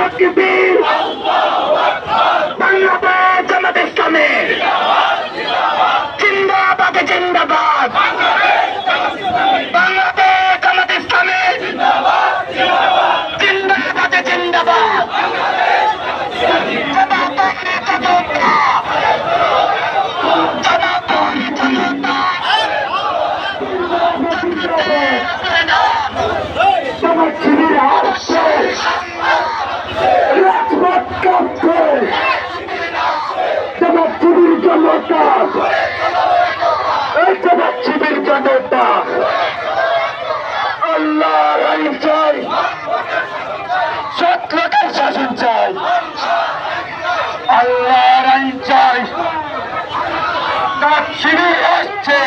তাকবীর, বাংলাদেশ জামাত ইসলামী জিন্দাবাদ জিন্দাবাদ, বাংলাদেশ জামাত ইসলামী জিন্দাবাদ জিন্দাবাদ, জামাত শিবির আসছে, রাজপথ কাঁপছে, জামাত শিবির জনতা, এই জামাত শিবির জনতা আল্লাহর আইন চাই, সৎ লোকের শাসন চাই, আল্লাহর আইন চাই। জামাত শিবির আসছে।